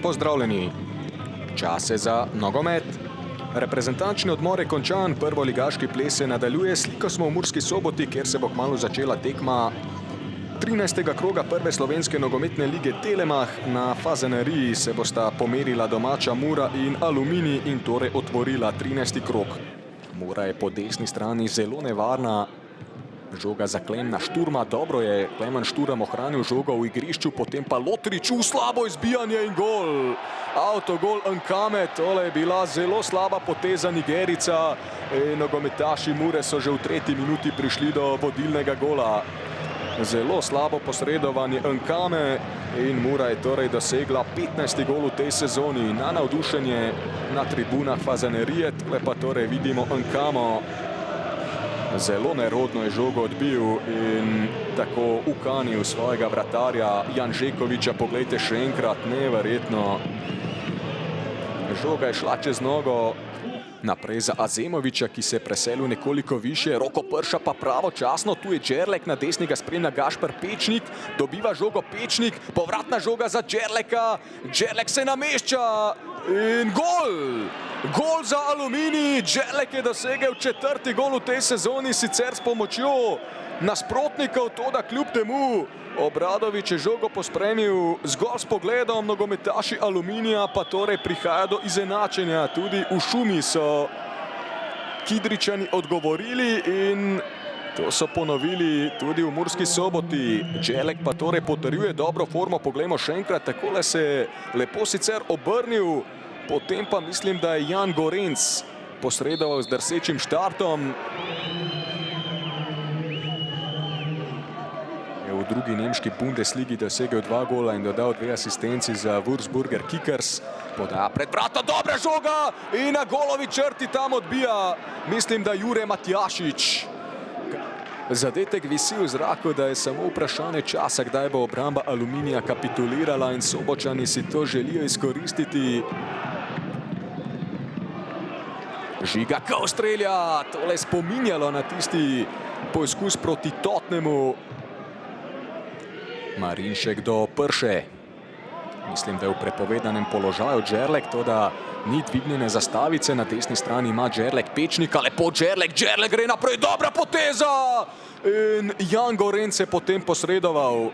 pozdravljeni. Čas je za nogomet. Reprezentančni odmor je končan, prvoligaški ples se nadaljuje. Sliko smo v Murski Soboti, kjer se bo kmalu začela tekma 13. kroga prve slovenske nogometne lige Telemach. Na Fazaneriji se bosta pomerila domača Mura in Aluminij in torej otvorila 13. krog. Mura je po desni strani zelo nevarna. Žoga za Klemna Šturma, dobro je Klemen Šturm ohranil žogo v igrišču, potem pa Lotrič v slabo izbijanje in gol. Autogol Nkame, tole je bila zelo slaba poteza Nigerica. Nogometaši Mure so že v 3. minuti prišli do vodilnega gola. Zelo slabo posredovanje Nkame in Mura je torej dosegla 15. gol v tej sezoni. Na navdušenje na tribunah Fazanerije, tole pa torej vidimo Nkamo. Zelo nerodno je žogo odbil in tako ukanil svojega vratarja Janžekoviča. Poglejte še enkrat, neverjetno. Žoga je šla čez nogo. Naprej za Azemoviča, ki se je preselil nekoliko više. Roko Prša pa pravočasno. Tu je Đerlek, na desni ga spremlja Gašper Pečnik. Dobiva žogo Pečnik. Povratna žoga za Đerleka. Đerlek se namešča in gol! Gol za Aluminij. Đerlek je dosegel 4. gol v tej sezoni, sicer s pomočjo nasprotnikov, toda kljub temu Obradović je žogo pospremil zgolj s pogledom. Nogometaši Aluminija pa torej prihaja do izenačenja. Tudi v šumi so Kidričani odgovorili in to so ponovili tudi v Murski Soboti. Đerlek pa torej potrjuje dobro formo. Poglejmo še enkrat, takole se je lepo sicer obrnil. Potem pa mislim, da je Jan Gorenc posredoval z drsečim štartom. Je v drugi nemški Bundesligi dosegel 2 gola in dodal 2 asistenci za Würzburger Kickers. Podaja pred vrata, dobra žoga in na golovi črti tam odbija, mislim, da Jure Matjašič. Zadetek visi v zraku, da je samo vprašanje časa, kdaj bo obramba Aluminija kapitulirala in Sobočani si to želijo izkoristiti. Žiga Kaustrelja, tole je spominjalo na tisti poizkus proti Tottenhamu. Marinšek do Prše. Mislim, da je v prepovedanem položaju Đerlek, toda ni dvignjene zastavice. Na desni strani ima Đerlek Pečnika, lepo Đerlek gre naprej, dobra poteza! In Jan Gorenc je potem posredoval.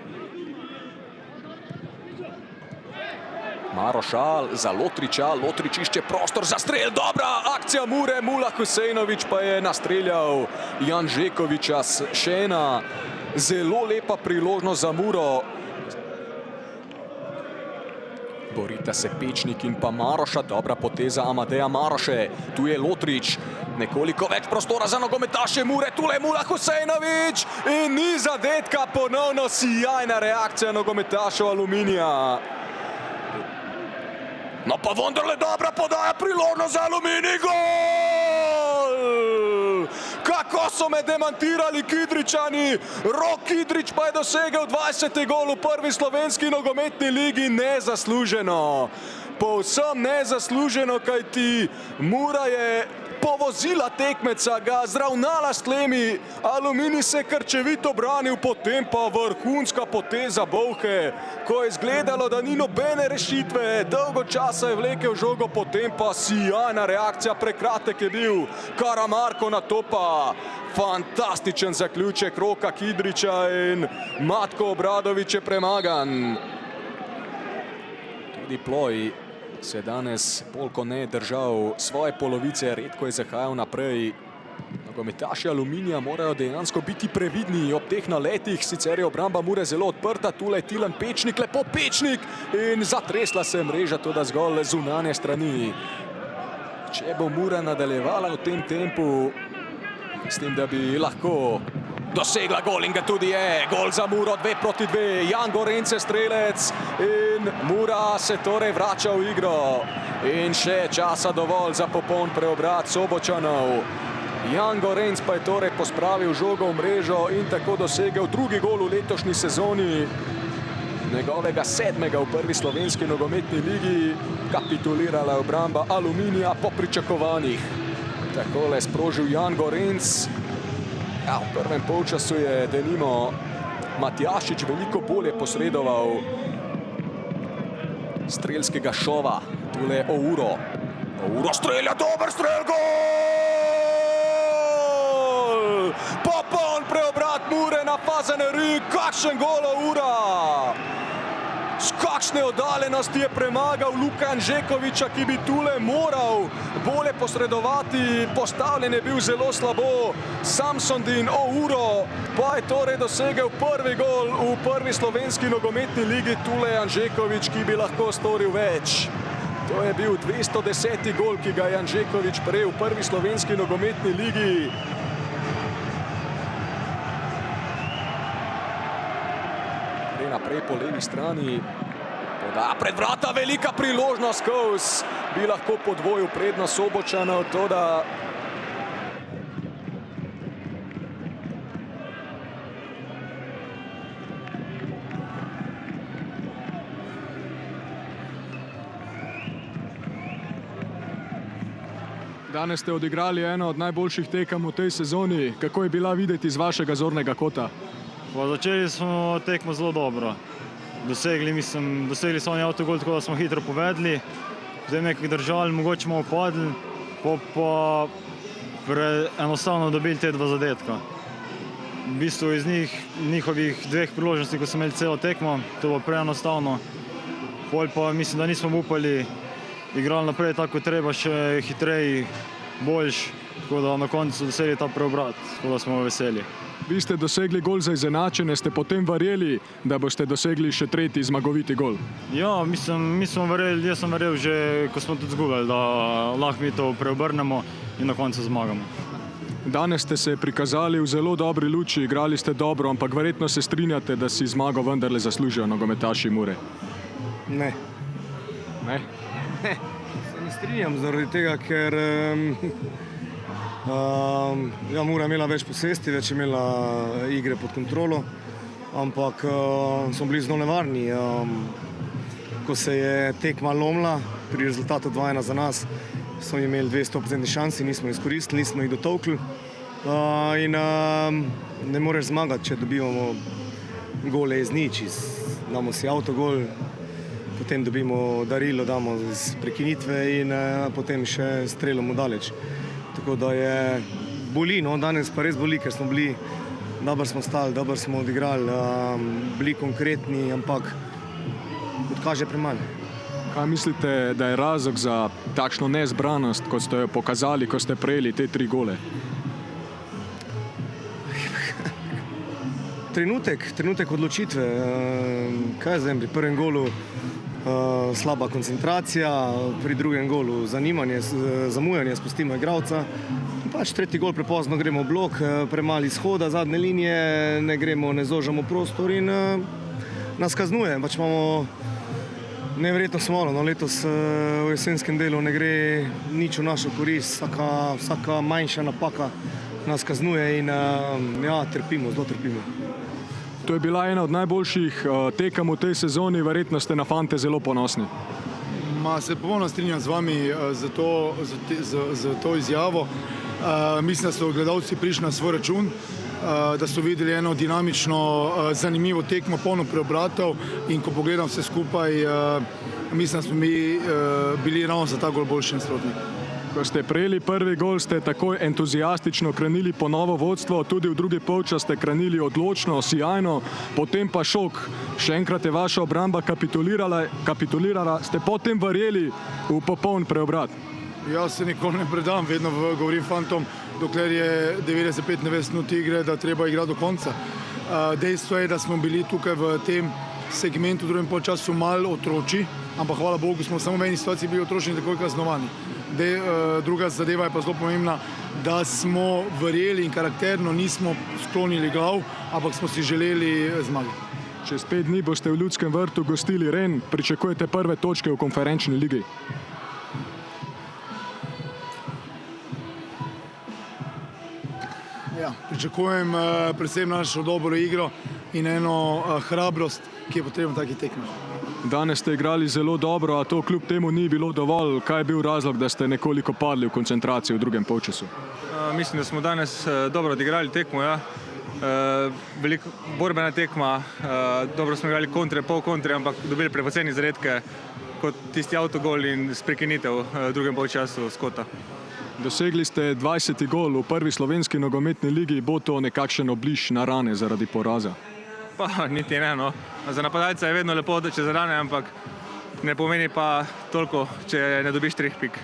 Marošal za Lotriča, Lotrič išče prostor za strel, dobra akcija Mure, Mula Husejnović pa je nastreljal Janžekoviča. Še ena zelo lepa priložnost za Muro. Borita se Pečnik in pa Maroša, dobra poteza Amadeja Maroše. Tu je Lotrič, nekoliko več prostora za nogometaše Mure, tule je Mula Husejnović in ni zadetka, ponovno sijajna reakcija nogometašev Aluminija. No pa vendarle dobra podaja, priložnost za Aluminij, gol! Kako so me demantirali Kidričani, Rok Kidrič pa je dosegel 20. gol v prvi slovenski nogometni ligi, nezasluženo. Povsem nezasluženo, kajti Mura je povozila tekmeca, ga zravnala s tlemi, Aluminij se krčevito branil, potem pa vrhunska poteza Bolhe, ko je izgledalo, da ni nobene rešitve, dolgo časa je vlekel žogo, potem pa sijajna reakcija, prekratek je bil Karamarko, na to pa fantastičen zaključek Roka Kidriča in Matko Obradović je premagan. Tudi Ploj se je danes bolj kot ne držal svoje polovice, redko je zahajal naprej. Nogometaši Aluminija morajo dejansko biti previdni ob teh naletih, sicer je obramba Mure zelo odprta, tule je Tilen Pečnik, lepo Pečnik in zatresla se mreža, toda zgolj zunanje strani. Če bo Mura nadaljevala v tem tempu, mislim, da bi lahko dosegla gol in ga tudi je. Gol za Muro, 2-2, Jan Gorenc je strelec in Mura se torej vrača v igro. In še časa dovolj za popoln preobrat Sobočanov. Jan Gorenc pa je torej pospravil žogo v mrežo in tako dosegel 2. gol v letošnji sezoni. Njegovega 7. v prvi slovenski nogometni ligi. Kapitulirala je obramba Aluminija po pričakovanjih. Takole sprožil Jan Gorenc. Ja, v prvem polčasu je denimo Matjašič veliko bolje posredoval strelskega šova. Tule Ouro. Ouro strelja, dober strel, gol! Popoln preobrat Mure na Fazaneriji, kakšen gol Oura! Z kakšne oddaljenosti je premagal Luka Janžekoviča, ki bi tule moral bolje posredovati. Postavljen je bil zelo slabo. Samsondin Ouro pa je torej dosegel prvi gol v prvi slovenski nogometni ligi. Tule Janžekovič, ki bi lahko storil več. To je bil 210. gol, ki ga je Janžekovič prejel v prvi slovenski nogometni ligi. Naprej po levi strani, poda pred vrata, velika priložnost, Kos bi lahko podvojil prednost Sobočanov, toda danes ste odigrali eno od najboljših tekem v tej sezoni. Kako je bila videti z vašega zornega kota? Začeli smo tekmo zelo dobro. Dosegli smo oni avtogol, tako da smo hitro povedli. Zdaj nekaj držali, mogoče smo upadli, pa enostavno dobili te dva zadetka. V bistvu iz njihovih dveh priložnosti, ko smo imeli celo tekmo, to bo preenostavno. Pol pa mislim, da nismo upali, igrali naprej tako treba, še hitrej, boljš, tako da na koncu dosegli ta preobrat, tako da smo veseli. Vi ste dosegli gol za izenačenje, ste potem verjeli, da boste dosegli še tretji zmagoviti gol? Ja, jaz sem verjel že, ko smo tudi zgubili, da lahko mi to preobrnemo in na koncu zmagamo. Danes ste se prikazali v zelo dobri luči, igrali ste dobro, ampak verjetno se strinjate, da si zmago vendarle zaslužijo nogometaši Mure. Ne. Ne? Ne, se ne strinjam zaradi tega, ker Mura imela več posesti, več imela igre pod kontrolo, ampak smo bili zelo nevarni. Ko se je tekma lomila pri rezultatu 2:1 za nas, smo imeli 200% šansi, nismo izkoristili, nismo jih dotolkli. In ne moreš zmagati, če dobivamo gole iz nič. Damo si avtogol, potem dobimo darilo, damo iz prekinitve in potem še streljamo daleč. Tako da je boli, no, danes pa res boli, ker smo bili, dobro smo stali, dobro smo odigrali, bili konkretni, ampak odkaže premalo. Kaj mislite, da je razlog za takšno nezbranost, kot ste jo pokazali, ko ste prejeli te 3 gole? Trenutek odločitve. Kaj zdaj, pri prvem golu slaba koncentracija, pri drugem golu zamujanje, spustimo igralca. Pač tretji gol prepozno gremo v blok, premalo izhoda, zadnje linije, ne zožamo prostor in nas kaznuje. Pač imamo neverjetno smolo, no, letos v jesenskem delu ne gre nič v našo korist, vsaka manjša napaka nas kaznuje in trpimo, zelo trpimo. To je bila ena od najboljših tekem v tej sezoni, verjetno ste na fante zelo ponosni. Se popolnoma strinjam z vami za to izjavo. Mislim, da so gledalci prišli na svoj račun, da so videli eno dinamično, zanimivo tekmo, polno preobratov in ko pogledam vse skupaj, mislim, da smo mi bili ravno za ta gol boljši nasprotnik. Ko ste prejeli prvi gol, ste takoj entuzijastično krenili po novo vodstvo, tudi v drugi polčas ste krenili odločno, sijajno, potem pa šok. Še enkrat je vaša obramba kapitulirala, ste potem verjeli v popoln preobrat. Jaz se nikoli ne predam, vedno govorim fantom, dokler je 95 minut igre, da treba igrati do konca. Dejstvo je, da smo bili tukaj v tem segmentu v drugem polčasu malo otroči, ampak hvala Bogu smo samo v eni situaciji bili otročni in takoj kaznovani. Druga zadeva je pa zelo pomembna, da smo verjeli in karakterno nismo sklonili glav, ampak smo si želeli zmagi. Čez 5 dni boste v Ljudskem vrtu gostili Ren, pričakujete prve točke v konferenčni ligi. Ja, pričakujem predvsem našo dobro igro in eno hrabrost, ki je potrebna v takih tekmah. Danes ste igrali zelo dobro, a to kljub temu ni bilo dovolj. Kaj je bil razlog, da ste nekoliko padli v koncentraciji v drugem polčasu? Mislim, da smo danes dobro odigrali tekmo, ja. Veliko borbena tekma, dobro smo igrali kontre, pol kontre, ampak dobili prepoceni zaredke. kot tisti avtogol in sprekinitev v drugem polčasu Skota. Dosegli ste 20. gol v prvi slovenski nogometni ligi, bo to nekakšen obliž na rane zaradi poraza? Pa niti ne, no. Za napadalca je vedno lepo, da če zadane, ampak ne pomeni pa toliko, če ne dobiš 3 pik.